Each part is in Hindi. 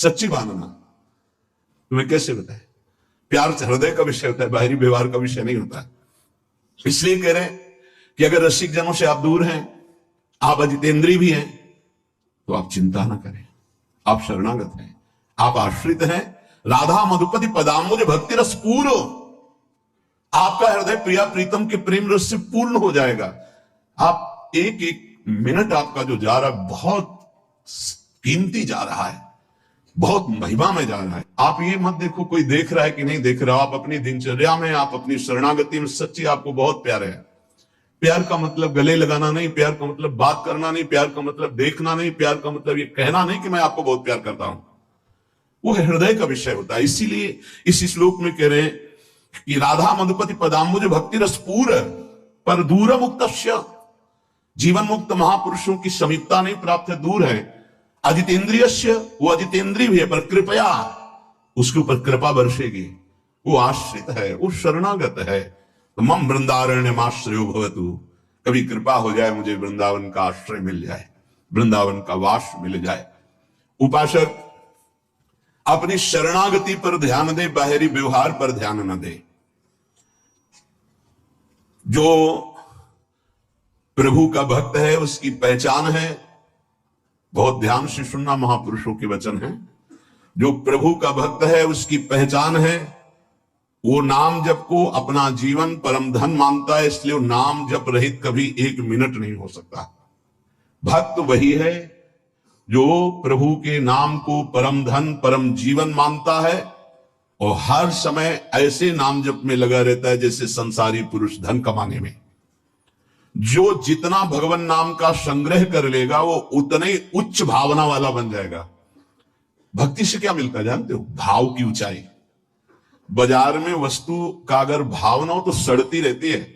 सच्ची मानना। तुम्हें कैसे बताए? प्यार हृदय का विषय होता है, बाहरी व्यवहार का विषय नहीं होता। इसलिए कह रहे हैं कि अगर रसिक जनों से आप दूर हैं, आप अजितेंद्रीय भी हैं, तो आप चिंता ना करें, आप शरणागत हैं, आप आश्रित हैं। राधा मधुपति पदाम्बुज भक्ति रस पूर्ण, आपका हृदय प्रिया प्रीतम के प्रेम रस से पूर्ण हो जाएगा। आप एक एक मिनट आपका जो जा रहा है बहुत कीमती जा रहा है, बहुत महिमा में जा रहा है। आप ये मत देखो कोई देख रहा है कि नहीं देख रहा। आप अपनी दिनचर्या में, आप अपनी शरणागति में सच्ची आपको बहुत प्यार है। प्यार का मतलब गले लगाना नहीं, प्यार का मतलब बात करना नहीं, प्यार का मतलब देखना नहीं, प्यार का मतलब ये कहना नहीं कि मैं आपको बहुत प्यार करता हूं। वो हृदय का विषय होता है। इसीलिए इस श्लोक में कह रहे हैं कि राधा मधुपति पदाम्बुज भक्ति रस पूर्ण पर दूर मुक्तस्य, जीवन मुक्त महापुरुषों की समीपता नहीं प्राप्त है, दूर है। अजितेंद्रियस्य, वो अजितेंद्रिय भी है पर कृपया, उसके ऊपर कृपा बरसेगी। वो आश्रित है, वो शरणागत है। तो मम वृंदारण्यम आश्रयो भवतु, कभी कृपा हो जाए मुझे वृंदावन का आश्रय मिल जाए, वृंदावन का वास मिल जाए। उपासक अपनी शरणागति पर ध्यान दे, बाहरी व्यवहार पर ध्यान न दे। जो प्रभु का भक्त है उसकी पहचान है, बहुत ध्यान से सुनना, महापुरुषों के वचन है। जो प्रभु का भक्त है उसकी पहचान है, वो नाम जप को अपना जीवन परम धन मानता है, इसलिए वो नाम जप रहित कभी एक मिनट नहीं हो सकता। भक्त वही है जो प्रभु के नाम को परम धन परम जीवन मानता है और हर समय ऐसे नाम जप में लगा रहता है जैसे संसारी पुरुष धन कमाने में। जो जितना भगवान नाम का संग्रह कर लेगा वो उतने ही उच्च भावना वाला बन जाएगा। भक्ति से क्या मिलता है जानते हो? भाव की ऊंचाई। बाजार में वस्तु का अगर भाव ना हो तो सड़ती रहती है,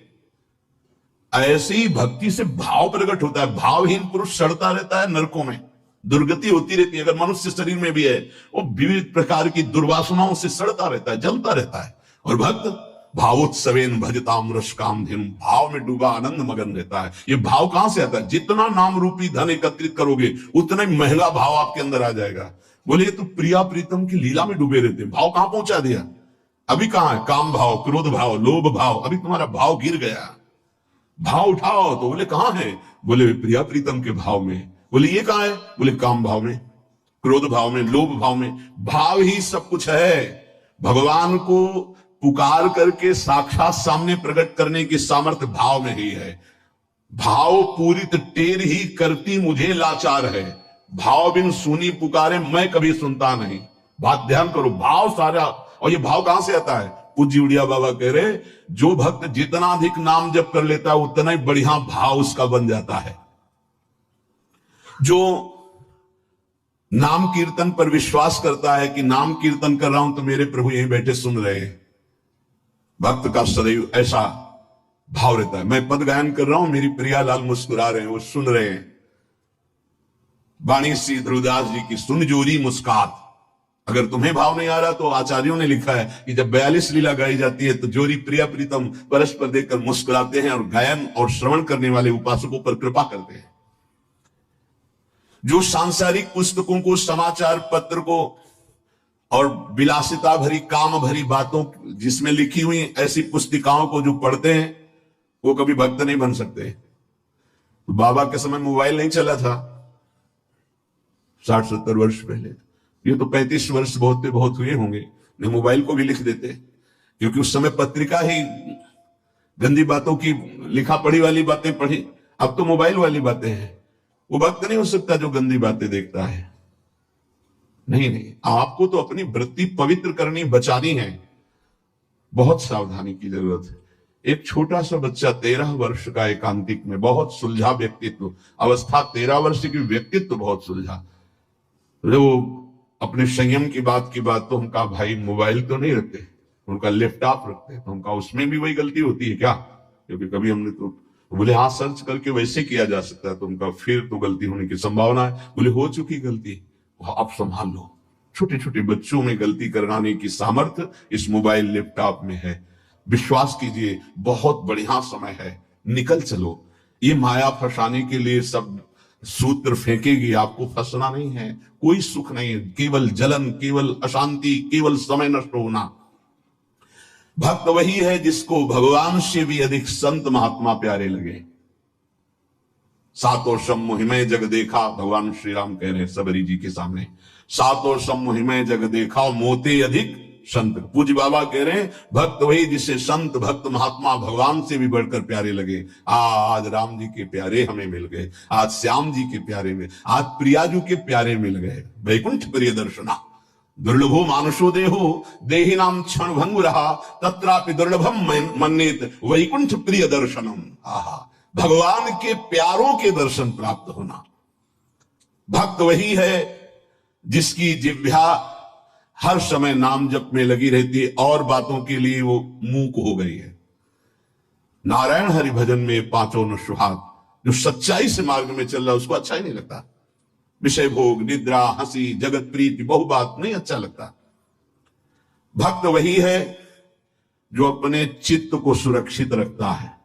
ऐसे ही भक्ति से भाव प्रकट होता है। भावहीन पुरुष सड़ता रहता है, नरकों में दुर्गति होती रहती है। अगर मनुष्य शरीर में भी है, वो विविध प्रकार की दुर्वासनाओं से सड़ता रहता है, जलता रहता है। और भक्त भावोत्सवेन भजताम रस काम धीनु, भाव में डूबा आनंद मगन रहता है। ये भाव कहां से आता है? जितना नाम रूपी धन एकत्रित करोगे उतना ही महंगा भाव आपके अंदर आ जाएगा। बोले तो प्रिया प्रीतम की लीला में डूबे रहते हैं, भाव कहां पहुंचा दिया? अभी कहां है? काम भाव, क्रोध भाव, लोभ भाव। अभी तुम्हारा भाव गिर गया, भाव उठाओ। तो बोले कहां है? बोले प्रिया प्रीतम के भाव में। बोले ये कहां है? बोले काम भाव में, क्रोध भाव में, लोभ भाव में। भाव ही सब कुछ है। भगवान को पुकार करके साक्षात सामने प्रकट करने की सामर्थ्य भाव में ही है। भाव पूरित टेर ही करती मुझे लाचार है, भाव बिन सुनी पुकारे मैं कभी सुनता नहीं। बात ध्यान करो, भाव सारा। और ये भाव कहां से आता है? पूज्य उड़िया बाबा कह रहे, जो भक्त जितना अधिक नाम जप कर लेता है उतना ही बढ़िया भाव उसका बन जाता है। जो नाम कीर्तन पर विश्वास करता है कि नाम कीर्तन कर रहा हूं तो मेरे प्रभु यहीं बैठे सुन रहे हैं, भक्त का सदैव ऐसा भाव रहता है। मैं पद गायन कर रहा हूं, मेरी प्रियालाल मुस्कुरा रहे हैं, वो सुन रहे हैं। वाणी श्री ध्रुवदास जी की सुन जोरी मुस्कात। अगर तुम्हें भाव नहीं आ रहा तो आचार्यों ने लिखा है कि जब 42 लीला गाई जाती है तो जोरी प्रिया प्रीतम परस्पर देखकर मुस्कुराते हैं और गायन और श्रवण करने वाले उपासकों पर कृपा करते हैं। जो सांसारिक पुस्तकों को, समाचार पत्र को और विलासिता भरी काम भरी बातों जिसमें लिखी हुई ऐसी पुस्तिकाओं को जो पढ़ते हैं वो कभी भक्त नहीं बन सकते। तो बाबा के समय मोबाइल नहीं चला था 60-70 वर्ष पहले। ये तो 35 वर्ष बहुत हुए होंगे, नहीं मोबाइल को भी लिख देते, क्योंकि उस समय पत्रिका ही गंदी बातों की लिखा पढ़ी वाली बातें पढ़ी। अब तो मोबाइल वाली बातें हैं। वो भक्त नहीं हो सकता जो गंदी बातें देखता है। नहीं, आपको तो अपनी वृत्ति पवित्र करनी, बचानी है। बहुत सावधानी की जरूरत है। एक छोटा सा बच्चा 13 वर्ष का, एकांतिक में, बहुत सुलझा व्यक्तित्व, अवस्था 13 वर्ष की, व्यक्तित्व बहुत सुलझा। वो अपने संयम की बात तो उनका भाई मोबाइल तो नहीं रखते, उनका लैपटॉप रखते हैं। तो उनका उसमें भी वही गलती होती है क्या? क्योंकि कभी हमने तो बोले हाँ सर्च करके वैसे किया जा सकता है, तो उनका फिर तो गलती होने की संभावना है। बोले हो चुकी गलती, आप संभाल लो। छोटे छोटे बच्चों में गलती कराने की सामर्थ्य इस मोबाइल लैपटॉप में है। विश्वास कीजिए, बहुत बढ़िया समय है, निकल चलो। ये माया फंसाने के लिए सब सूत्र फेंकेगी, आपको फंसना नहीं है, कोई सुख नहीं है, केवल जलन, केवल अशांति, केवल समय नष्ट होना। भक्त वही है जिसको भगवान से भी अधिक संत महात्मा प्यारे लगे। सातों सम्मोहिमय जग देखा, भगवान श्री राम कह रहे हैं सबरी जी के सामने, सातों सम्मोहिमय जग देखा मोते अधिक संत। पूज्य बाबा कह रहे हैं भक्त वही जिसे संत भक्त महात्मा भगवान से भी बढ़कर प्यारे लगे। आज राम जी के प्यारे हमें मिल गए, आज श्याम जी के प्यारे में, आज प्रियाजू के प्यारे मिल गए। वैकुंठ प्रिय दर्शना दुर्लभो मानुषो देहो देहि नाम क्षण भंगु रहा तत्रापि दुर्लभम मन्नेत वैकुंठ प्रिय दर्शनम। आहा, भगवान के प्यारों के दर्शन प्राप्त होना। भक्त वही है जिसकी जिह्वा हर समय नाम जप में लगी रहती है और बातों के लिए वो मूक हो गई है। नारायण हरि भजन में पांचों न सुहाग, जो सच्चाई से मार्ग में चल रहा है उसको अच्छा ही नहीं लगता। विषय भोग, निद्रा, हंसी, जगत प्रीति, बहु बात नहीं अच्छा लगता। भक्त वही है जो अपने चित्त को सुरक्षित रखता है।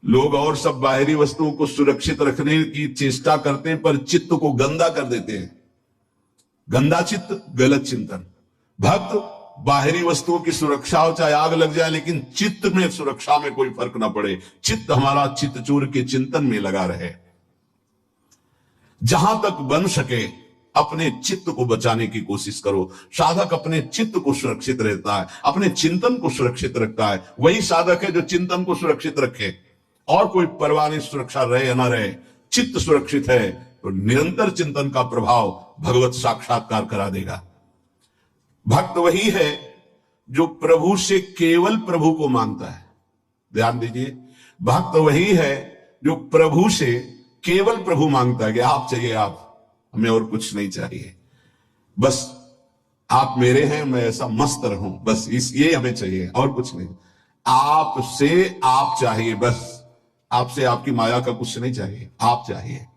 लोग और सब बाहरी वस्तुओं को सुरक्षित रखने की चेष्टा करते हैं पर चित्त को गंदा कर देते हैं। गंदा चित्त, गलत चिंतन। भक्त बाहरी वस्तुओं की सुरक्षा हो, चाहे आग लग जाए, लेकिन चित्त में सुरक्षा में कोई फर्क ना पड़े। चित्त हमारा चित्तचूर के चिंतन में लगा रहे। जहां तक बन सके अपने चित्त को बचाने की कोशिश करो। साधक अपने चित्त को सुरक्षित रहता है, अपने चिंतन को सुरक्षित रखता है। वही साधक है जो चिंतन को सुरक्षित रखे, और कोई परवाह नहीं सुरक्षा रहे या ना रहे। चित्त सुरक्षित है तो निरंतर चिंतन का प्रभाव भगवत साक्षात्कार करा देगा। भक्त वही है जो प्रभु से केवल प्रभु को मानता है। ध्यान दीजिए, भक्त वही है जो प्रभु से केवल प्रभु मांगता है कि आप चाहिए, आप, हमें और कुछ नहीं चाहिए, बस आप मेरे हैं, मैं ऐसा मस्त रहूं, बस ये हमें चाहिए और कुछ नहीं। आपसे आप चाहिए, बस आपसे आपकी माया का कुछ नहीं चाहिए, आप चाहिए।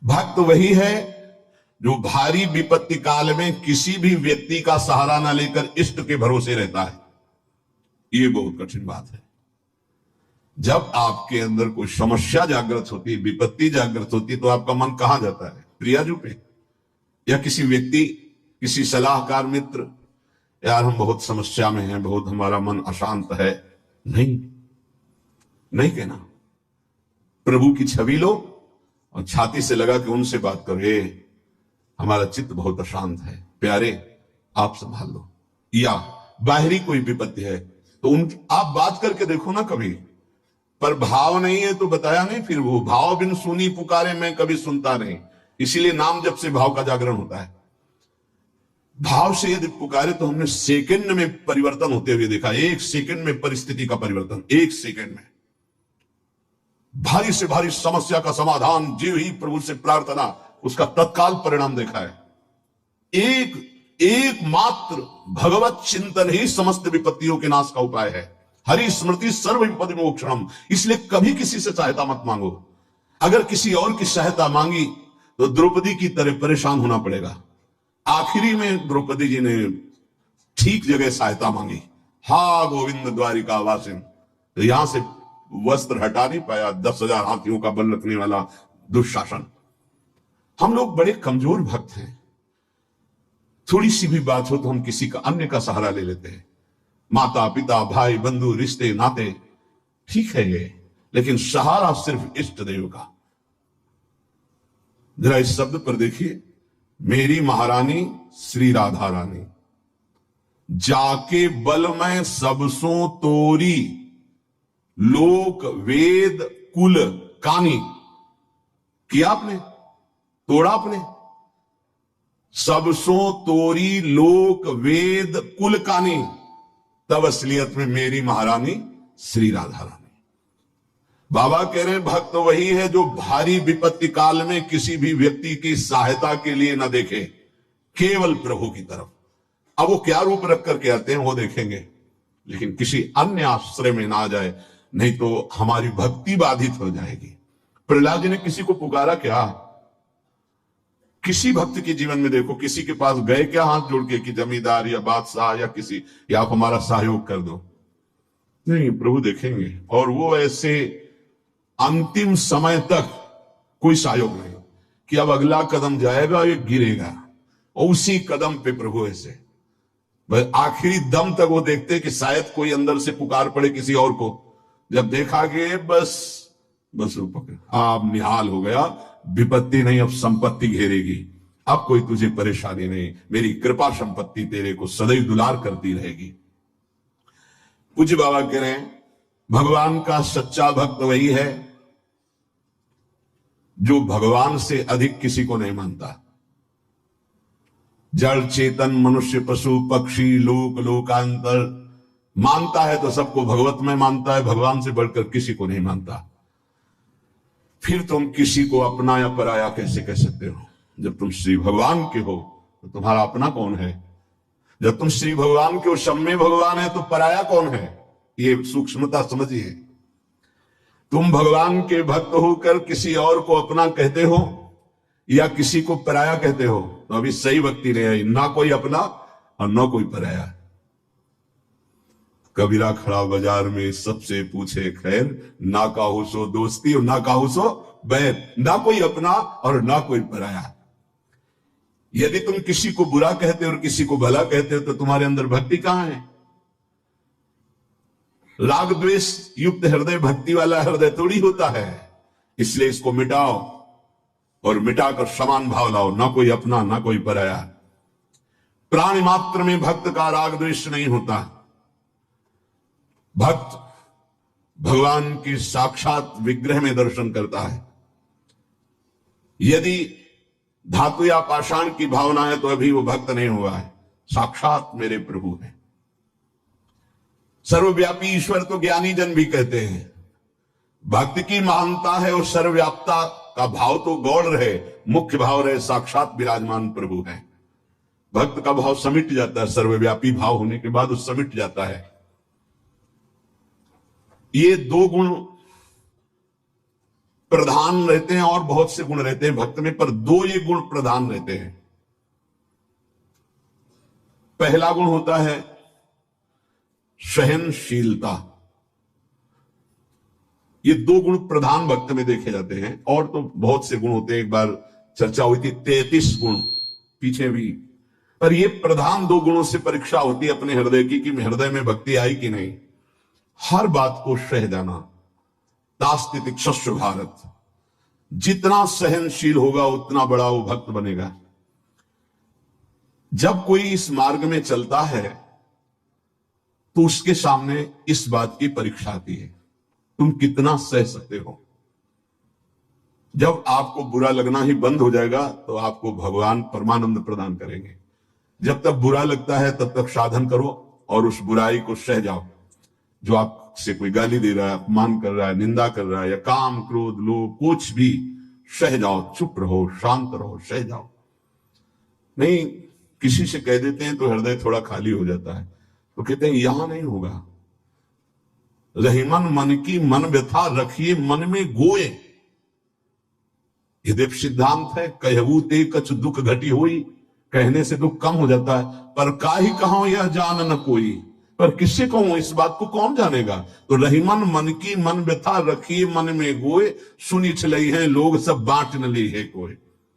भक्त वही है जो भारी विपत्ति काल में किसी भी व्यक्ति का सहारा न लेकर इष्ट के भरोसे रहता है। ये बहुत कठिन बात है। जब आपके अंदर कोई समस्या जागृत होती है, विपत्ति जागृत होती है, तो आपका मन कहां जाता है? प्रियाजू पे या किसी व्यक्ति, किसी सलाहकार मित्र, यार हम बहुत समस्या में हैं, बहुत हमारा मन अशांत है। नहीं कहना। प्रभु की छवि लो और छाती से लगा के उनसे बात करो, हमारा चित्त बहुत अशांत है, प्यारे आप संभाल लो। या बाहरी कोई विपत्ति है तो आप बात करके देखो ना कभी, पर भाव नहीं है तो बताया नहीं। फिर वो भाव बिन सुनी पुकारे मैं कभी सुनता नहीं, इसीलिए नाम जब से भाव का जागरण होता है। भाव से यदि पुकारे तो हमने सेकंड में परिवर्तन होते हुए देखा। एक सेकंड में परिस्थिति का परिवर्तन, एक सेकंड में भारी से भारी समस्या का समाधान, जीव ही प्रभु से प्रार्थना, उसका तत्काल परिणाम देखा है। एक मात्र भगवत चिंतन ही समस्त विपत्तियों के नाश का उपाय है। हरि स्मृति सर्व विपद मोक्षणम। इसलिए कभी किसी से सहायता मत मांगो। अगर किसी और की सहायता मांगी तो द्रौपदी की तरह परेशान होना पड़ेगा। आखिरी में द्रौपदी जी ने ठीक जगह सहायता मांगी। हा गोविंद द्वारिका वासिन, तो यहां से वस्त्र हटा नहीं पाया 10,000 हाथियों का बल रखने वाला दुशासन। हम लोग बड़े कमजोर भक्त हैं। थोड़ी सी भी बात हो तो हम किसी का, अन्य का सहारा ले लेते हैं। माता पिता भाई बंधु रिश्ते नाते ठीक है ये, लेकिन सहारा सिर्फ इष्ट देव का। जरा इस शब्द पर देखिए, मेरी महारानी श्री राधा रानी, जाके बल में सबसों तोरी, लोक वेद कुल कानी। किया आपने, तोड़ा आपने। सबसों तोरी लोक वेद कुल कानी, तब असलियत में मेरी महारानी श्री राधा रानी। बाबा कह रहे हैं भक्त वही है जो भारी विपत्ति काल में किसी भी व्यक्ति की सहायता के लिए न देखे, केवल प्रभु की तरफ। अब वो क्या रूप रख करके आते हैं वो देखेंगे, लेकिन किसी अन्य आश्रय में ना आ जाए, नहीं तो हमारी भक्ति बाधित हो जाएगी। प्रहलाद जी ने किसी को पुकारा क्या? किसी भक्त के जीवन में देखो, किसी के पास गए क्या हाथ जोड़ के कि जमींदार या बादशाह या किसी, या आप हमारा सहयोग कर दो? नहीं, प्रभु देखेंगे। और वो ऐसे अंतिम समय तक कोई सहयोग नहीं कि अब अगला कदम जाएगा ये गिरेगा, और उसी कदम पे प्रभु ऐसे बस आखिरी दम तक वो देखते कि शायद कोई अंदर से पुकार पड़े किसी और को। जब देखा कि बस वो पकड़, आप निहाल हो गया, विपत्ति नहीं अब संपत्ति घेरेगी, अब कोई तुझे परेशानी नहीं, मेरी कृपा संपत्ति तेरे को सदैव दुलार करती रहेगी। पूज्य बाबा कह रहे हैं भगवान का सच्चा भक्त वही है जो भगवान से अधिक किसी को नहीं मानता। जड़ चेतन मनुष्य पशु पक्षी लोक लोकांतर मानता है तो सबको भगवत में मानता है, भगवान से बढ़कर किसी को नहीं मानता। फिर तुम किसी को अपना या पराया कैसे कह सकते हो? जब तुम श्री भगवान के हो तो तुम्हारा अपना कौन है? जब तुम श्री भगवान के हो, सब में भगवान है, तो पराया कौन है? ये सूक्ष्मता समझिए। तुम भगवान के भक्त होकर किसी और को अपना कहते हो या किसी को पराया कहते हो, तो अभी सही भक्ति नहीं आई। ना कोई अपना और ना कोई पराया। कबीरा खड़ा बाजार में सबसे पूछे खैर, ना काहू सो दोस्ती और ना काहू सो बैर, ना कोई अपना और ना कोई पराया। यदि तुम किसी को बुरा कहते हो और किसी को भला कहते हो तो तुम्हारे अंदर भक्ति कहां है? राग द्वेष युक्त हृदय भक्ति वाला हृदय थोड़ी होता है। इसलिए इसको मिटाओ और मिटाकर समान भाव लाओ, ना कोई अपना ना कोई पराया। प्राणी मात्र में भक्त का राग द्वेष नहीं होता। भक्त भगवान की साक्षात विग्रह में दर्शन करता है। यदि धातु या पाषाण की भावना है तो अभी वो भक्त नहीं हुआ है। साक्षात मेरे प्रभु है। सर्वव्यापी ईश्वर तो ज्ञानी जन भी कहते हैं। भक्ति की महानता है और सर्वव्यापता का भाव तो गौड़ रहे, मुख्य भाव रहे साक्षात विराजमान प्रभु है। भक्त का भाव समिट जाता है, सर्वव्यापी भाव होने के बाद वो समिट जाता है। ये दो गुण प्रधान रहते हैं और बहुत से गुण रहते हैं भक्त में, पर दो ये गुण प्रधान रहते हैं। पहला गुण होता है सहनशीलता। ये दो गुण प्रधान भक्त में देखे जाते हैं, और तो बहुत से गुण होते हैं। एक बार चर्चा हुई थी 33 गुण पीछे भी, पर ये प्रधान दो गुणों से परीक्षा होती है अपने हृदय की कि हृदय में भक्ति आई कि नहीं। हर बात को सह जाना। दास्तितिक्षस्व भारत, जितना सहनशील होगा उतना बड़ा वो भक्त बनेगा। जब कोई इस मार्ग में चलता है तो उसके सामने इस बात की परीक्षा आती है, तुम कितना सह सकते हो। जब आपको बुरा लगना ही बंद हो जाएगा तो आपको भगवान परमानंद प्रदान करेंगे। जब तक बुरा लगता है तब तक साधन करो और उस बुराई को सह जाओ। जो आपसे कोई गाली दे रहा है, अपमान कर रहा है, निंदा कर रहा है, या काम क्रोध लोभ कुछ भी, सह जाओ, चुप रहो, शांत रहो, सह जाओ। नहीं, किसी से कह देते हैं तो हृदय थोड़ा खाली हो जाता है, तो कहते हैं यहां नहीं होगा। रहीमन मन की मन व्यथा रखिए मन में गोए, ये देव सिद्धांत है। कहू ते कछ दुख घटी हुई, कहने से दुख कम हो जाता है। पर काहि कहो यह जान न कोई, पर किससे कहूं इस बात को कौन जानेगा। तो रहीमन मन की मन व्यथा रखिए मन में गोए, सुनी छलई है लोग सब बांट न ली है कोई।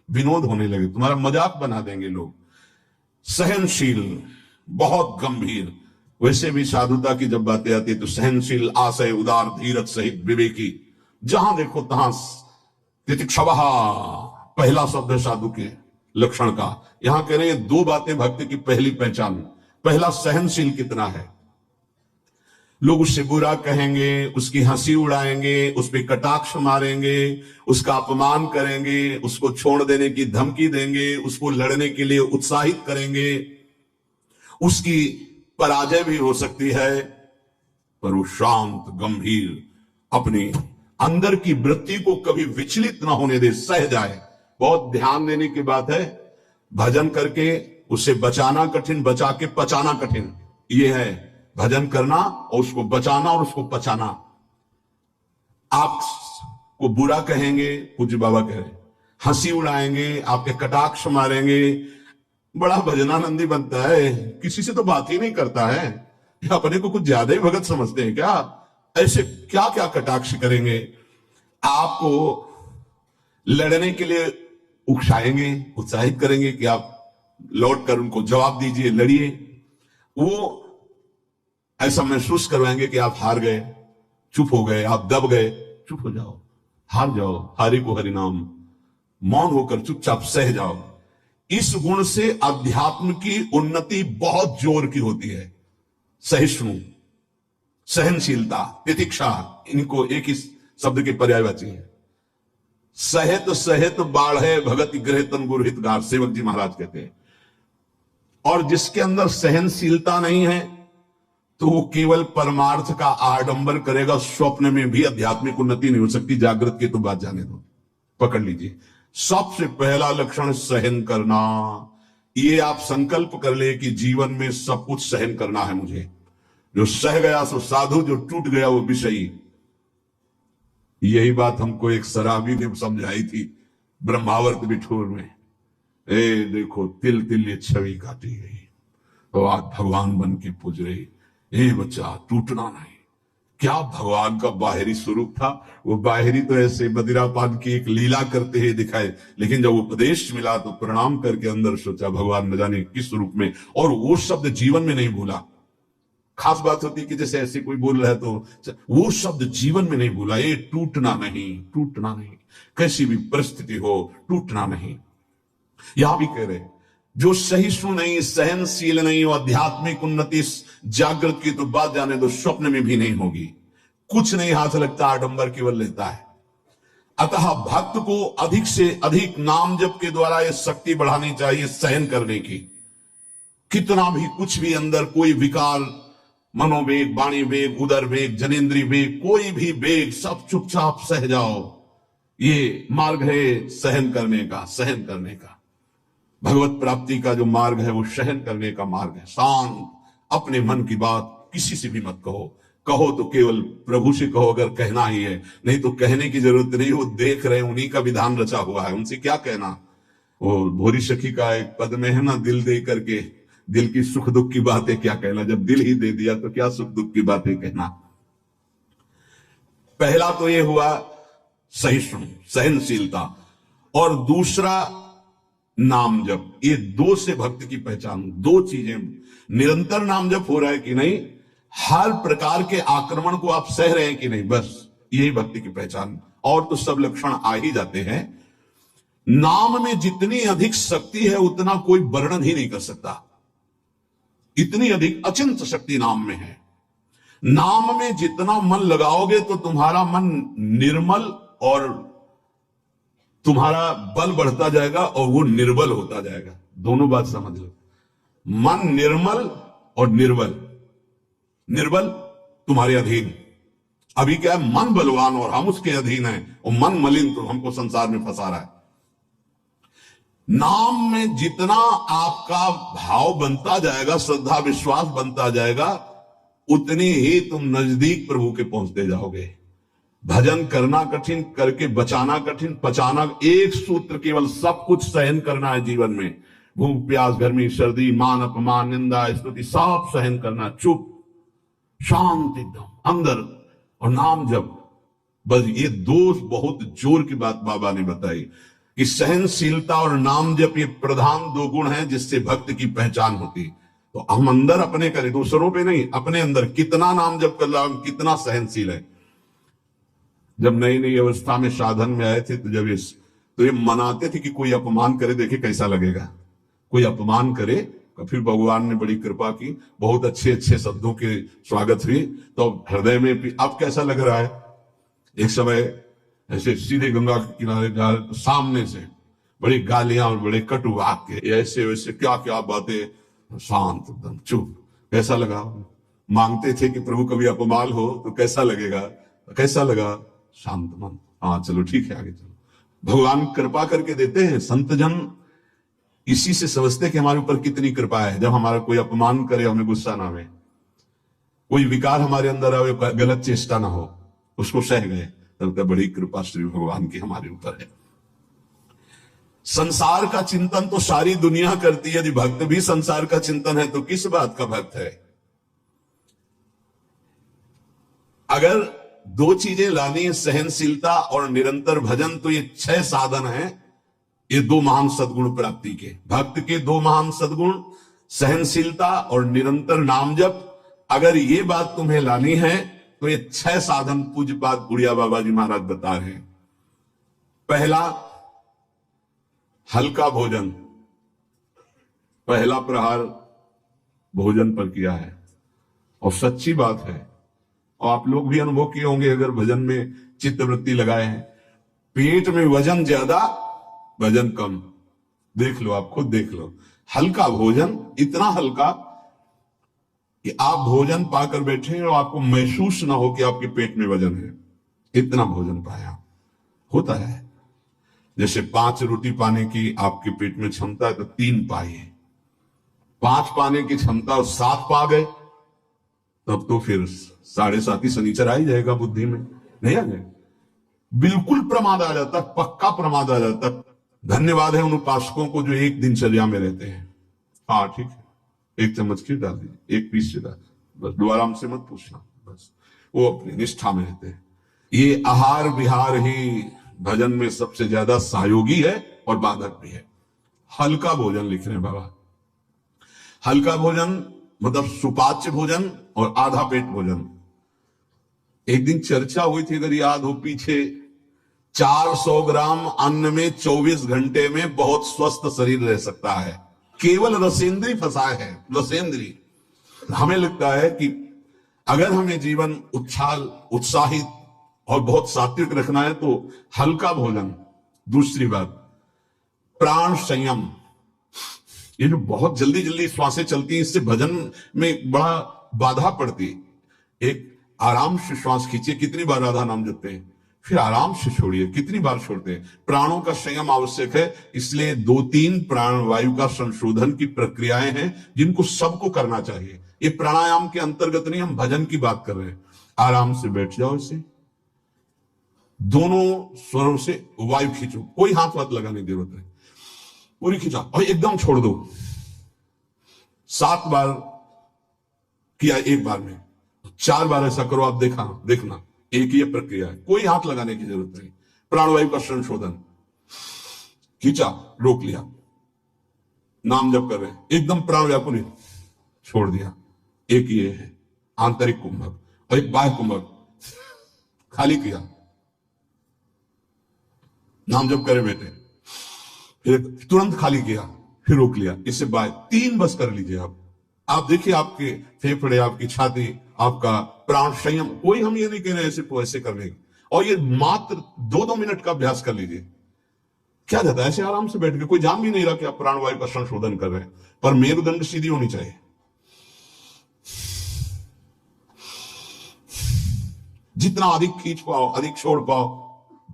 विनोद होने लगे, तुम्हारा मजाक बना देंगे लोग। सहनशील, बहुत गंभीर। वैसे भी साधुता की जब बातें आती है तो सहनशील, आशय, उदार, धीरज सहित विवेकी, जहां देखो तहां तितिक्षवः पहला शब्द है साधु के लक्षण का। यहां कह रहे हैं दो बातें भक्त की पहली पहचान। पहला, सहनशील कितना है। लोग उससे बुरा कहेंगे, उसकी हंसी उड़ाएंगे, उस पर कटाक्ष मारेंगे, उसका अपमान करेंगे, उसको छोड़ देने की धमकी देंगे, उसको लड़ने के लिए उत्साहित करेंगे। उसकी पराजय भी हो सकती है, पर वो शांत गंभीर, अपनी अंदर की वृत्ति को कभी विचलित ना होने दे, सह जाए। बहुत ध्यान देने की बात है। भजन करके उसे बचाना कठिन, बचा के पचाना कठिन। ये है भजन करना और उसको बचाना और उसको पचाना। आप को बुरा कहेंगे, पूज्य बाबा कह रहे, हंसी उड़ाएंगे, आपके कटाक्ष मारेंगे, बड़ा भजनानंदी बनता है, किसी से तो बात ही नहीं करता है, अपने को कुछ ज्यादा ही भगत समझते हैं क्या। ऐसे क्या क्या कटाक्ष करेंगे। आपको लड़ने के लिए उकसाएंगे, उत्साहित करेंगे कि आप लौट कर उनको जवाब दीजिए, लड़िए। वो ऐसा महसूस करवाएंगे कि आप हार गए, चुप हो गए, आप दब गए। चुप हो जाओ, हार जाओ, हारे को हरि नाम, मौन होकर चुपचाप सह जाओ। इस गुण से अध्यात्म की उन्नति बहुत जोर की होती है। सहिष्णु, सहनशीलता, तितिक्षा, इनको एक ही शब्द के पर्यायवाची है। सहित सहित बाढ़े भगत ग्रह तन गुरु हितगार, सेवक जी महाराज कहते हैं। और जिसके अंदर सहनशीलता नहीं है तो वो केवल परमार्थ का आडंबर करेगा, स्वप्न में भी आध्यात्मिक उन्नति नहीं हो सकती। जागृत की तो बात जाने दो, पकड़ लीजिए। सबसे पहला लक्षण सहन करना। ये आप संकल्प कर ले कि जीवन में सब कुछ सहन करना है मुझे। जो सह गया सो साधु, जो टूट गया वो विषयी। यही बात हमको एक शराबी ने समझाई थी ब्रह्मावर्त बिठूर में। ए देखो, तिल तिल ये छवि काटी गई तो आज भगवान बन के पूज रही। ए बच्चा, टूटना नहीं। क्या भगवान का बाहरी स्वरूप था? वो बाहरी तो ऐसे मदिरापान की एक लीला करते हुए दिखाए, लेकिन जब उपदेश मिला तो प्रणाम करके अंदर सोचा भगवान न जाने किस स्वरूप में, और वो शब्द जीवन में नहीं भूला। खास बात होती कि जैसे ऐसे कोई बोल रहा है तो वो शब्द जीवन में नहीं भूला। ये टूटना नहीं, टूटना नहीं, कैसी भी परिस्थिति हो टूटना नहीं। यहां भी कह रहे जो सहिष्णु नहीं, सहनशील नहीं, वो आध्यात्मिक उन्नति जागृत की तो बात जाने दो, स्वप्न में भी नहीं होगी। कुछ नहीं हाथ लगता, आडंबर केवल लेता है। अतः भक्त को अधिक से अधिक नाम जप के द्वारा ये शक्ति बढ़ानी चाहिए सहन करने की। कितना भी कुछ भी अंदर कोई विकार, मनोवेग, वाणी वेग, उदर वेग, जनेन्द्रीय वेग, कोई भी वेग, सब चुपचाप सह जाओ। ये मार्ग है सहन करने का, सहन करने का। भगवत प्राप्ति का जो मार्ग है वो सहन करने का मार्ग है। शांत, अपने मन की बात किसी से भी मत कहो। कहो तो केवल प्रभु से कहो, अगर कहना ही है, नहीं तो कहने की जरूरत नहीं। वो देख रहे हैं, उन्हीं का विधान रचा हुआ है, उनसे क्या कहना। वो भोरी सखी का एक पद में है ना, दिल दे करके दिल की सुख दुख की बातें क्या कहना। जब दिल ही दे दिया तो क्या सुख दुख की बातें कहना। पहला तो ये हुआ सहिष्णु, सहनशीलता, और दूसरा नाम जप। ये दो से भक्त की पहचान, दो चीजें। निरंतर नाम जप हो रहा है कि नहीं, हर प्रकार के आक्रमण को आप सह रहे हैं कि नहीं, बस यही भक्ति की पहचान। और तो सब लक्षण आ ही जाते हैं। नाम में जितनी अधिक शक्ति है उतना कोई वर्णन ही नहीं कर सकता। इतनी अधिक अचिंत शक्ति नाम में है। नाम में जितना मन लगाओगे तो तुम्हारा मन निर्मल और तुम्हारा बल बढ़ता जाएगा, और वो निर्बल होता जाएगा। दोनों बात समझ लो। मन निर्मल और निर्बल। निर्बल तुम्हारे अधीन। अभी क्या है, मन बलवान और हम उसके अधीन हैं, और मन मलिन तो हमको संसार में फंसा रहा है। नाम में जितना आपका भाव बनता जाएगा, श्रद्धा विश्वास बनता जाएगा, उतनी ही तुम नजदीक प्रभु के पहुंचते जाओगे। भजन करना कठिन, करके बचाना कठिन, पचाना एक सूत्र केवल, सब कुछ सहन करना है जीवन में। भूख प्यास, गर्मी सर्दी, मान अपमान, निंदा स्तुति, सब सहन करना। चुप, शांत एकदम अंदर, और नाम जप। बस ये दो बहुत जोर की बात बाबा ने बताई कि सहनशीलता और नाम जप ये प्रधान दो गुण हैं जिससे भक्त की पहचान होती। तो हम अंदर अपने करें, दूसरों पे नहीं, अपने अंदर कितना नाम जप कर रहा हूं, कितना सहनशील है। जब नई नई अवस्था में साधन में आए थे तो ये मनाते थे कि कोई अपमान करे, देखे कैसा लगेगा। कोई अपमान करे तो फिर भगवान ने बड़ी कृपा की, बहुत अच्छे अच्छे शब्दों के स्वागत हुई, तो हृदय में भी अब कैसा लग रहा है। एक समय ऐसे सीधे गंगा के किनारे जा रहे तो सामने से बड़ी गालियां और बड़े कटु वाक्य, ऐसे वैसे क्या क्या बातें। शांत एकदम चुप, कैसा लगा। मांगते थे कि प्रभु कभी अपमान हो तो कैसा लगेगा, कैसा लगा। शांत मन, हाँ चलो ठीक है, आगे चलो। भगवान कृपा करके देते हैं। संत जन इसी से समझते कि हमारे ऊपर कितनी कृपा है। जब हमारा कोई अपमान करे, हमें गुस्सा ना आवे, कोई विकार हमारे अंदर आवे, गलत चेष्टा ना हो, उसको सह गए, तब तक बड़ी कृपा श्री भगवान की हमारे ऊपर है। संसार का चिंतन तो सारी दुनिया करती है। यदि भक्त भी संसार का चिंतन है तो किस बात का भक्त है। अगर दो चीजें लानी है, सहनशीलता और निरंतर भजन, तो ये 6 साधन हैं, ये 2 महान सद्गुण प्राप्ति के। भक्त के 2 महान सद्गुण, सहनशीलता और निरंतर नाम जप। अगर ये बात तुम्हें लानी है तो ये 6 साधन पूज्यपाद बुढ़िया बाबा जी महाराज बता रहे हैं। पहला, हल्का भोजन। पहला प्रहार भोजन पर किया है, और सच्ची बात है, और आप लोग भी अनुभव किए होंगे अगर भजन में चित्तवृत्ति लगाए हैं, पेट में वजन ज्यादा भजन कम। देख लो, आप खुद देख लो, हल्का भोजन, इतना हल्का कि आप भोजन पाकर बैठे और आपको महसूस ना हो कि आपके पेट में वजन है, इतना भोजन पाया। होता है जैसे 5 रोटी पाने की आपके पेट में क्षमता है तो 3 पाइए, 5 पाने की क्षमता और 7 पा गए तब तो फिर 7.5 ही शनिचर आ ही जाएगा बुद्धि में, नहीं आ जाएगा, बिल्कुल प्रमाद आ जाता, पक्का प्रमाद आ जाता। धन्यवाद है उन उपासकों को जो एक दिनचर्या में रहते हैं। हाँ ठीक है, 1 चम्मच खीर डाल दीजिए, 1 पीस से डाल, बस दोबारा हमसे मत पूछना, बस वो अपनी निष्ठा में रहते हैं। ये आहार विहार ही भजन में सबसे ज्यादा सहयोगी है और बाधक भी है। हल्का भोजन लिख रहे हैं बाबा, हल्का भोजन मतलब सुपाच्य भोजन और आधा पेट भोजन। एक दिन चर्चा हुई थी, अगर याद हो पीछे, 400 ग्राम अन्न में 24 घंटे में बहुत स्वस्थ शरीर रह सकता है। केवल रसेंद्री फंसाए है, रसेंद्री। हमें लगता है कि अगर हमें जीवन उछाल उत्साहित और बहुत सात्विक रखना है तो हल्का भोजन। दूसरी बात, प्राण संयम। ये जो बहुत जल्दी जल्दी श्वासें चलती हैं, इससे भजन में बड़ा बाधा पड़ती है। एक आराम से श्वास खींचिए, कितनी बार राधा नाम जपते हैं, फिर आराम से छोड़िए, कितनी बार छोड़ते हैं। प्राणों का संयम आवश्यक है, इसलिए 2-3 प्राण वायु का संशोधन की प्रक्रियाएं हैं जिनको सबको करना चाहिए। ये प्राणायाम के अंतर्गत नहीं, हम भजन की बात कर रहे हैं। आराम से बैठ जाओ, इसे दोनों स्वरों से वायु खींचो, कोई हाथ वाथ लगाने की जरूरत नहीं, पूरी खींचा और एकदम छोड़ दो। 7 बार किया एक बार में, 4 बार ऐसा करो, आप देखना एक ही प्रक्रिया है, कोई हाथ लगाने की जरूरत नहीं। प्राणवायु का संशोधन, खींचा, रोक लिया, नाम जप कर रहे हैं, एकदम प्राण व्याकुल ही छोड़ दिया। एक ये है आंतरिक कुंभक, और एक बाह्य कुंभक, खाली किया, नाम जप करे बेटे, फिर तुरंत खाली किया, फिर रोक लिया, इससे बाह्य 3 बस कर लीजिए आप देखिए आपके फेफड़े, आपकी छाती, आपका प्राण संयम। कोई हम ये नहीं कह रहे ऐसे करने की, और ये मात्र 2-2 मिनट का अभ्यास कर लीजिए। क्या जाता है ऐसे आराम से बैठ के, कोई जान भी नहीं रहा कि आप प्राणवायु का संशोधन कर रहे हैं, पर मेरुदंड सीधी होनी चाहिए। जितना अधिक खींच पाओ, अधिक छोड़ पाओ,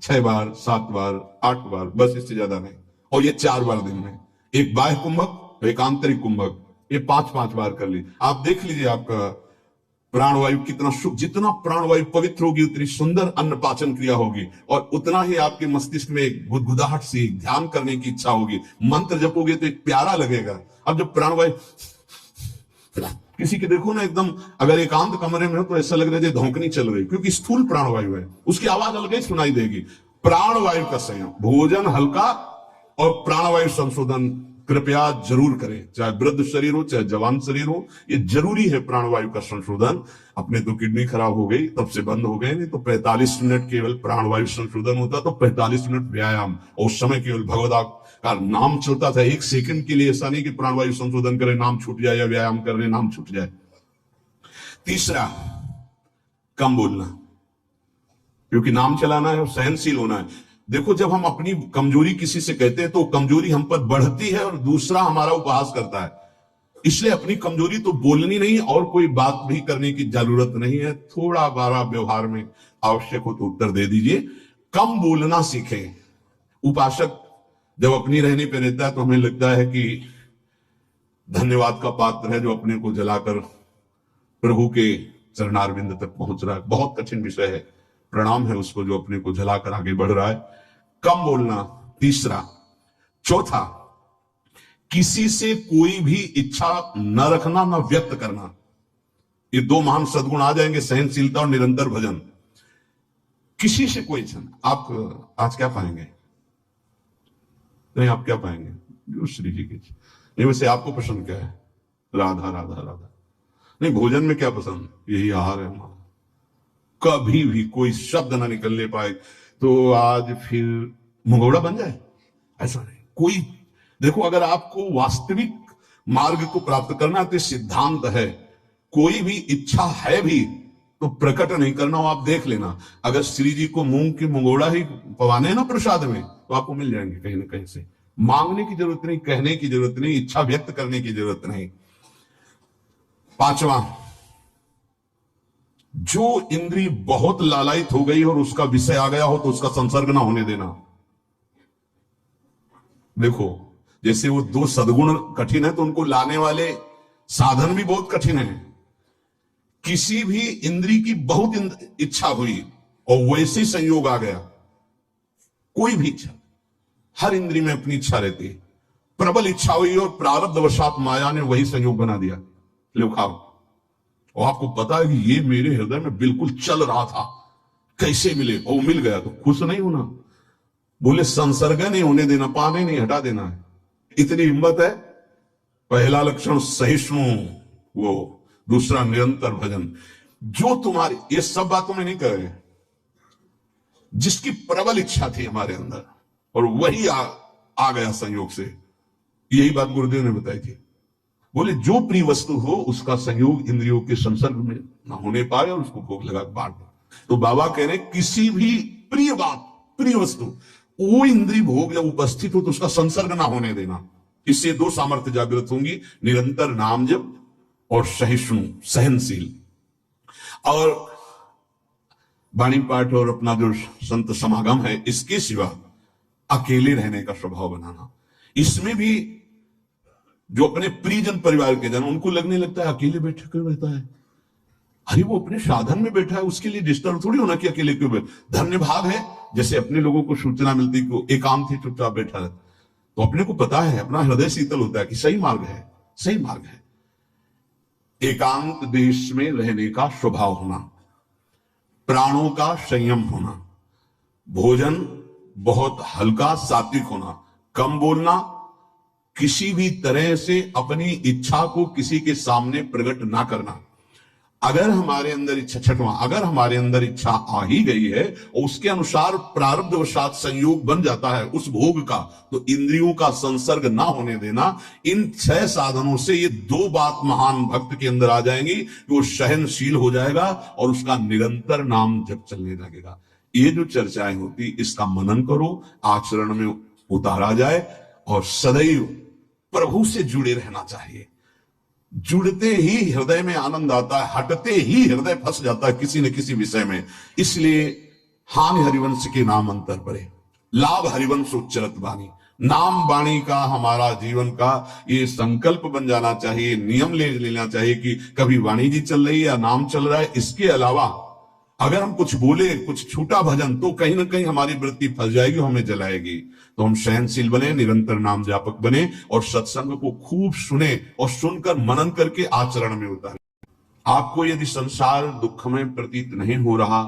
6 बार, 7 बार, 8 बार, बस, इससे ज्यादा नहीं। और ये 4 बार दिन में, एक बाह्य कुंभक, एक आंतरिक कुंभक, ये 5-5 बार कर लीजिए। आप देख लीजिए आपका प्राणवायु कितना शुभ, जितना प्राणवायु पवित्र होगी उतनी सुंदर अन्न पाचन क्रिया होगी, और उतना ही आपके मस्तिष्क में गुदगुदाहट सी ध्यान करने की इच्छा होगी। मंत्र जपोगे तो एक प्यारा लगेगा। अब जब प्राणवायु किसी के देखो ना, एकदम अगर एकांत कमरे में हो तो ऐसा लग रहा है धौंकनी चल रही, क्योंकि स्थूल प्राणवायु है, उसकी आवाज अलग ही सुनाई देगी। प्राणवायु का संयम, भोजन हल्का और प्राणवायु संशोधन कृपया जरूर करें, चाहे वृद्ध शरीर हो चाहे जवान शरीर हो, ये जरूरी है प्राणवायु का संशोधन। अपने तो किडनी खराब हो गई तब से बंद हो गए, नहीं तो 45 मिनट केवल प्राणवायु संशोधन होता, तो 45 मिनट व्यायाम, और उस समय केवल भगवत का नाम चलता था। 1 सेकंड के लिए ऐसा नहीं कि प्राणवायु संशोधन करे नाम छूट जाए, या व्यायाम कर रहे नाम छूट जाए। तीसरा, कम बोलना, क्योंकि नाम चलाना है और सहनशील होना है। देखो, जब हम अपनी कमजोरी किसी से कहते हैं तो कमजोरी हम पर बढ़ती है और दूसरा हमारा उपहास करता है। इसलिए अपनी कमजोरी तो बोलनी नहीं, और कोई बात भी करने की जरूरत नहीं है। थोड़ा बारा व्यवहार में आवश्यक हो तो उत्तर दे दीजिए। कम बोलना सीखें। उपासक जब अपनी रहने पे रहता है तो हमें लगता है कि धन्यवाद का पात्र है, जो अपने को जलाकर प्रभु के चरणारविंद तक पहुंच रहा है। बहुत कठिन विषय है, प्रणाम है उसको जो अपने को जलाकर आगे बढ़ रहा है। कम बोलना, तीसरा। चौथा, किसी से कोई भी इच्छा न रखना, न व्यक्त करना। ये 2 महान सद्गुण आ जाएंगे, सहनशीलता और निरंतर भजन। किसी से कोई इच्छा नहीं। आप आज क्या पाएंगे? नहीं, आप क्या पाएंगे? जो श्री जी की इच्छा। नहीं, वैसे आपको पसंद क्या है? राधा राधा राधा। नहीं, भोजन में क्या पसंद? यही आहार है हमारा। कभी भी कोई शब्द ना निकलने पाए तो आज फिर मुंगौड़ा बन जाए, ऐसा नहीं। कोई देखो, अगर आपको वास्तविक मार्ग को प्राप्त करना तो सिद्धांत है, कोई भी इच्छा है भी तो प्रकट नहीं करना हो। आप देख लेना, अगर श्री जी को मूंग की मुंगौड़ा ही पवाने ना प्रसाद में, तो आपको मिल जाएंगे कहीं ना कहीं से। मांगने की जरूरत नहीं, कहने की जरूरत नहीं, इच्छा व्यक्त करने की जरूरत नहीं। पांचवा, जो इंद्री बहुत लालायित हो गई और उसका विषय आ गया हो तो उसका संसर्ग ना होने देना। देखो, जैसे वो दो सद्गुण कठिन है तो उनको लाने वाले साधन भी बहुत कठिन है। किसी भी इंद्री की बहुत इच्छा हुई और वैसे संयोग आ गया, कोई भी इच्छा, हर इंद्री में अपनी इच्छा रहती है, प्रबल इच्छा हुई और प्रारब्धवशात माया ने वही संयोग बना दिया, लो खाओ। और आपको पता है कि ये मेरे हृदय में बिल्कुल चल रहा था, कैसे मिले, और मिल गया, तो खुश नहीं होना। बोले संसर्ग नहीं होने देना, पाने नहीं हटा देना है। इतनी हिम्मत है। पहला लक्षण सहिष्णु, वो दूसरा निरंतर भजन। जो तुम्हारी, ये सब बातों में नहीं कह रहे, जिसकी प्रबल इच्छा थी हमारे अंदर और वही आ गया संयोग से, यही बात गुरुदेव ने बताई थी। बोले जो प्रिय वस्तु हो उसका संयोग इंद्रियों के संसर्ग में ना होने पाए और उसको भोग लगा बांट दो। तो बाबा कह रहे किसी भी प्रिय बात, प्रिय वस्तु, वो इंद्रिय भोग जब उपस्थित हो तो उसका संसर्ग ना होने देना। इससे दो सामर्थ्य जागृत होंगी, निरंतर नाम जप और सहिष्णु, सहनशील। और वाणी पाठ और अपना जो संत समागम है, इसके सिवा अकेले रहने का स्वभाव बनाना। इसमें भी जो अपने प्रियजन परिवार के जन, उनको लगने लगता है अकेले बैठे क्यों रहता है। अरे वो अपने साधन में बैठा है, उसके लिए डिस्टर्ब थोड़ी होना कि अकेले क्यों बैठे। धन्य भाग है, जैसे अपने लोगों को सूचना मिलती कि एकांत ही चुपचाप बैठा है, तो अपने को पता है, अपना हृदय शीतल होता है कि सही मार्ग है, सही मार्ग है। एकांत देश में रहने का स्वभाव होना, प्राणों का संयम होना, भोजन बहुत हल्का सात्विक होना, कम बोलना, किसी भी तरह से अपनी इच्छा को किसी के सामने प्रकट ना करना। अगर हमारे अंदर इच्छा, छठवां, अगर हमारे अंदर इच्छा आ ही गई है और उसके अनुसार प्रारब्धवशात संयोग बन जाता है उस भोग का, तो इंद्रियों का संसर्ग ना होने देना। इन 6 साधनों से ये 2 बात महान भक्त के अंदर आ जाएंगी कि वो सहनशील हो जाएगा और उसका निरंतर नाम जप चलने लगेगा। ये जो चर्चाएं होती, इसका मनन करो, आचरण में उतारा जाए और सदैव प्रभु से जुड़े रहना चाहिए। जुड़ते ही हृदय में आनंद आता है, हटते ही हृदय फंस जाता है किसी न किसी विषय में। इसलिए हानि हरिवंश के नाम अंतर पड़े, लाभ हरिवंश उच्चरत वाणी। नाम वाणी का हमारा जीवन का ये संकल्प बन जाना चाहिए, नियम ले लेना चाहिए कि कभी वाणी जी चल रही है या नाम चल रहा है। इसके अलावा अगर हम कुछ बोले, कुछ छूटा भजन, तो कहीं ना कहीं हमारी वृत्ति फंस जाएगी, हमें जलाएगी। तो हम सहनशील बने, निरंतर नाम जापक बने और सत्संग को खूब सुने और सुनकर मनन करके आचरण में उतारे। आपको यदि संसार दुखमय प्रतीत नहीं हो रहा,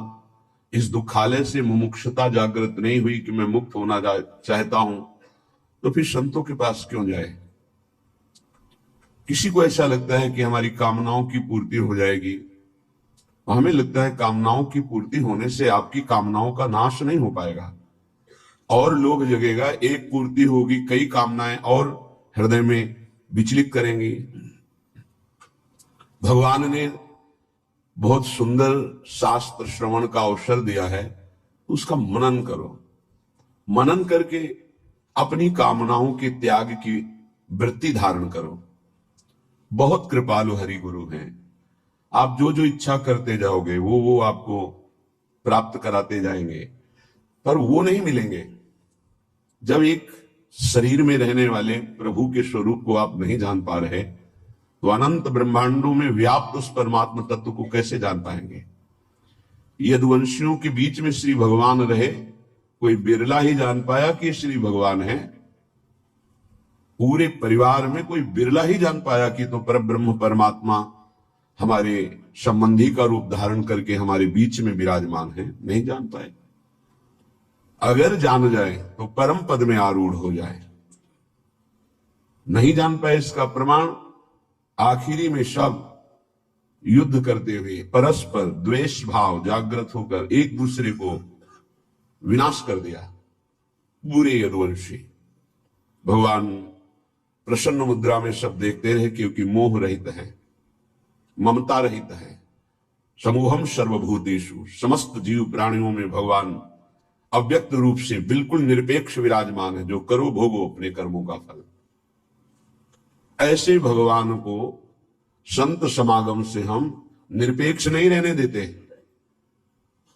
इस दुखालय से मुमुक्षुता जागृत नहीं हुई कि मैं मुक्त होना चाहता हूं, तो फिर संतों के पास क्यों जाए। किसी को ऐसा लगता है कि हमारी कामनाओं की पूर्ति हो जाएगी, हमें लगता है कामनाओं की पूर्ति होने से आपकी कामनाओं का नाश नहीं हो पाएगा, और लोभ जगेगा, एक पूर्ति होगी, कई कामनाएं और हृदय में विचलित करेंगी। भगवान ने बहुत सुंदर शास्त्र श्रवण का अवसर दिया है, उसका मनन करो। मनन करके अपनी कामनाओं के त्याग की वृत्ति धारण करो। बहुत कृपालु हरि गुरु हैं, आप जो जो इच्छा करते जाओगे वो आपको प्राप्त कराते जाएंगे, पर वो नहीं मिलेंगे जब एक शरीर में रहने वाले प्रभु के स्वरूप को आप नहीं जान पा रहे, तो अनंत ब्रह्मांडों में व्याप्त उस परमात्मा तत्व को कैसे जान पाएंगे। यदुवंशियों के बीच में श्री भगवान रहे, कोई बिरला ही जान पाया कि श्री भगवान है। पूरे परिवार में कोई बिरला ही जान पाया कि तो परब्रह्म परमात्मा हमारे संबंधी का रूप धारण करके हमारे बीच में विराजमान है, नहीं जान पाए। अगर जान जाए तो परम पद में आरूढ़ हो जाए। नहीं जान पाए इसका प्रमाण आखिरी में सब युद्ध करते हुए परस्पर द्वेष भाव जागृत होकर एक दूसरे को विनाश कर दिया। बुरे यदुवंशी भगवान प्रसन्न मुद्रा में सब देखते रहे, क्योंकि मोह रहित है, ममता रहित है। समूहम सर्वभूतेषु, समस्त जीव प्राणियों में भगवान अव्यक्त रूप से बिल्कुल निरपेक्ष विराजमान है, जो करो भोगो अपने कर्मों का फल। ऐसे भगवान को संत समागम से हम निरपेक्ष नहीं रहने देते।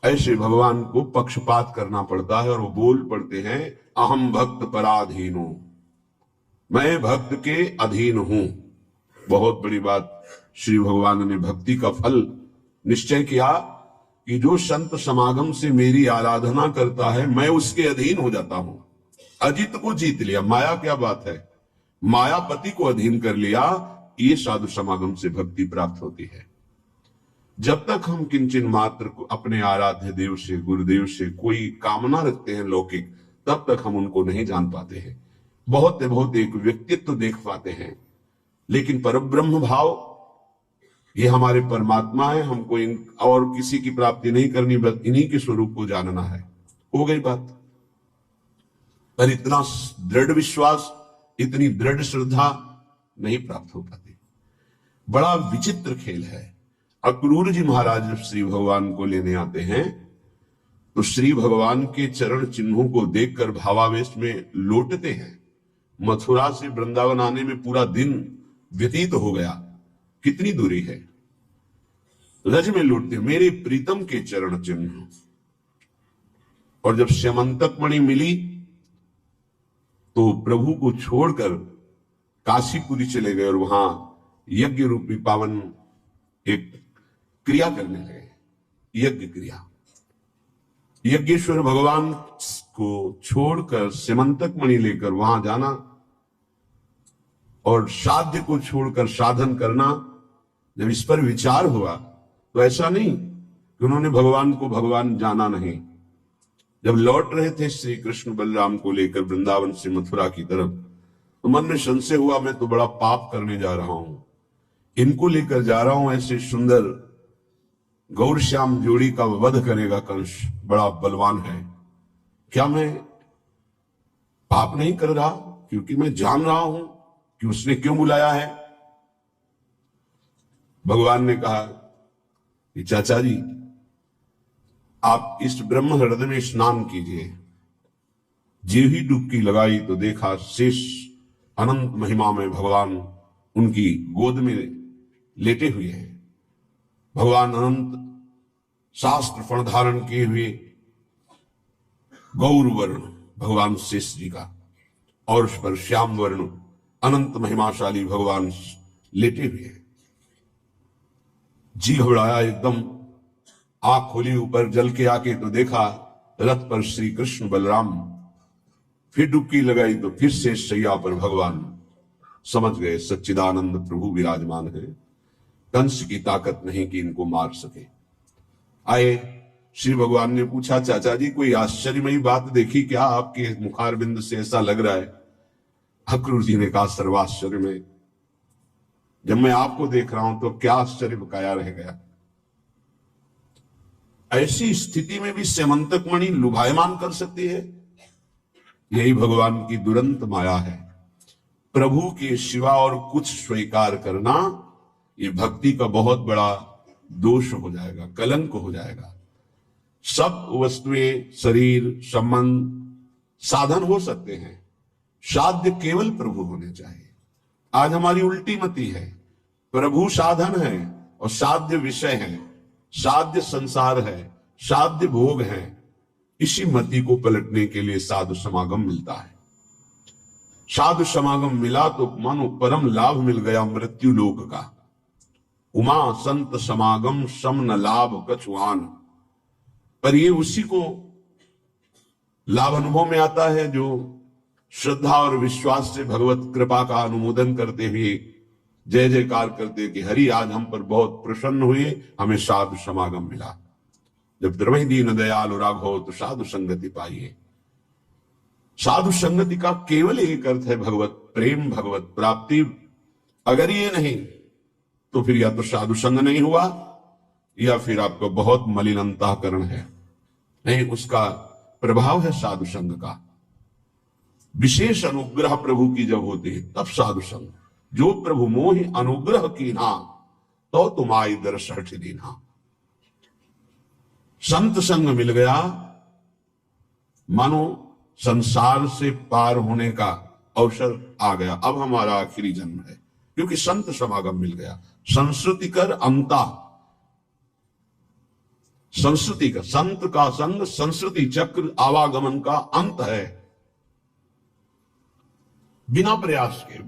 ऐसे भगवान को पक्षपात करना पड़ता है, और वो बोल पड़ते हैं अहम भक्त पराधीनो, मैं भक्त के अधीन हूं। बहुत बड़ी बात, श्री भगवान ने भक्ति का फल निश्चय किया कि जो संत समागम से मेरी आराधना करता है मैं उसके अधीन हो जाता हूं। अजित को जीत लिया, माया क्या बात है, मायापति को अधीन कर लिया। ये साधु समागम से भक्ति प्राप्त होती है। जब तक हम किंचन मात्र को अपने आराध्य देव से, गुरुदेव से कोई कामना रखते हैं लौकिक, तब तक हम उनको नहीं जान पाते हैं। बहुत बहुत एक व्यक्तित्व देख पाते हैं, लेकिन परब्रह्म भाव ये हमारे परमात्मा है। हमको इन और किसी की प्राप्ति नहीं करनी, बस इन्हीं के स्वरूप को जानना है। हो गई बात। पर इतना दृढ़ विश्वास, इतनी दृढ़ श्रद्धा नहीं प्राप्त हो पाती। बड़ा विचित्र खेल है। अक्रूर जी महाराज जब श्री भगवान को लेने आते हैं तो श्री भगवान के चरण चिन्हों को देखकर भावावेश में लौटते हैं। मथुरा से वृंदावन आने में पूरा दिन व्यतीत हो गया, कितनी दूरी है। रज में लौटते, मेरे प्रीतम के चरण चिन्ह। और जब स्यमंतक मणि मिली तो प्रभु को छोड़कर काशीपुरी चले गए और वहां यज्ञ रूपी पावन एक क्रिया करने लगे, यज्ञ क्रिया। यज्ञेश्वर भगवान को छोड़कर स्यमंतक मणि लेकर वहां जाना और साध्य को छोड़कर साधन करना। जब इस पर विचार हुआ तो ऐसा नहीं कि उन्होंने भगवान को भगवान जाना नहीं। जब लौट रहे थे श्री कृष्ण बलराम को लेकर वृंदावन से मथुरा की तरफ, तो मन में संशय हुआ, मैं तो बड़ा पाप करने जा रहा हूं, इनको लेकर जा रहा हूं, ऐसे सुंदर गौरश्याम जोड़ी का वध करेगा कंस, बड़ा बलवान है, क्या मैं पाप नहीं कर रहा? क्योंकि मैं जान रहा हूं कि उसने क्यों बुलाया है। भगवान ने कहा कि चाचा जी, आप इस ब्रह्म हृदय में स्नान कीजिए। जो ही डुबकी लगाई तो देखा शेष अनंत महिमा में भगवान उनकी गोद में लेटे हुए हैं। भगवान अनंत शास्त्र फण धारण किए हुए गौर वर्ण भगवान शेष जी का, और उस पर श्याम वर्ण अनंत महिमाशाली भगवान लेटे हुए हैं। जी घबराया एकदम, आंख खोली ऊपर जल के आके तो देखा रथ पर श्री कृष्ण बलराम। फिर डुबकी लगाई तो फिर से शैया पर भगवान। समझ गए सच्चिदानंद प्रभु विराजमान है, कंस की ताकत नहीं कि इनको मार सके। आए, श्री भगवान ने पूछा, चाचा जी कोई आश्चर्यमयी बात देखी क्या? आपके मुखारबिंद से ऐसा लग रहा है। अक्रूर जी ने कहा, सर्वाश्चर्य में, जब मैं आपको देख रहा हूं तो क्या आश्चर्य बकाया रह गया। ऐसी स्थिति में भी स्यमंतक मणि लुभायमान कर सकती है। यही भगवान की दुरंत माया है। प्रभु के सिवा और कुछ स्वीकार करना ये भक्ति का बहुत बड़ा दोष हो जाएगा, कलंक हो जाएगा। सब वस्तुएं, शरीर, संबंध साधन हो सकते हैं, साध्य केवल प्रभु होने चाहिए। आज हमारी उल्टी मति है, प्रभु साधन है और साध्य विषय है, साध्य संसार है, साध्य भोग है। इसी मति को पलटने के लिए साधु समागम मिलता है। साधु समागम मिला तो मानो परम लाभ मिल गया मृत्यु लोक का। उमा संत समागम सम न लाभ कछुआन। पर ये उसी को लाभ अनुभव में आता है जो श्रद्धा और विश्वास से भगवत कृपा का अनुमोदन करते हुए जय जयकार करते कि हरि आज हम पर बहुत प्रसन्न हुए, हमें साधु समागम मिला। जब द्रवहि दीन दयालु राघव तो साधु संगति पाइए। साधु संगति का केवल एक अर्थ है भगवत प्रेम, भगवत प्राप्ति। अगर ये नहीं तो फिर या तो साधु संग नहीं हुआ या फिर आपको बहुत मलिन अंतःकरण है। नहीं, उसका प्रभाव है साधु संग का। विशेष अनुग्रह प्रभु की जब होती है तब साधु संग। जो प्रभु मोहि अनुग्रह कीन्हा तो तुम आई दर्शन दीन्हा। संत संग मिल गया, मानो संसार से पार होने का अवसर आ गया। अब हमारा आखिरी जन्म है, क्योंकि संत समागम मिल गया। संस्कृति कर अंता, संस्कृति का, संत का संग संस्कृति चक्र आवागमन का अंत है, बिना प्रयास के।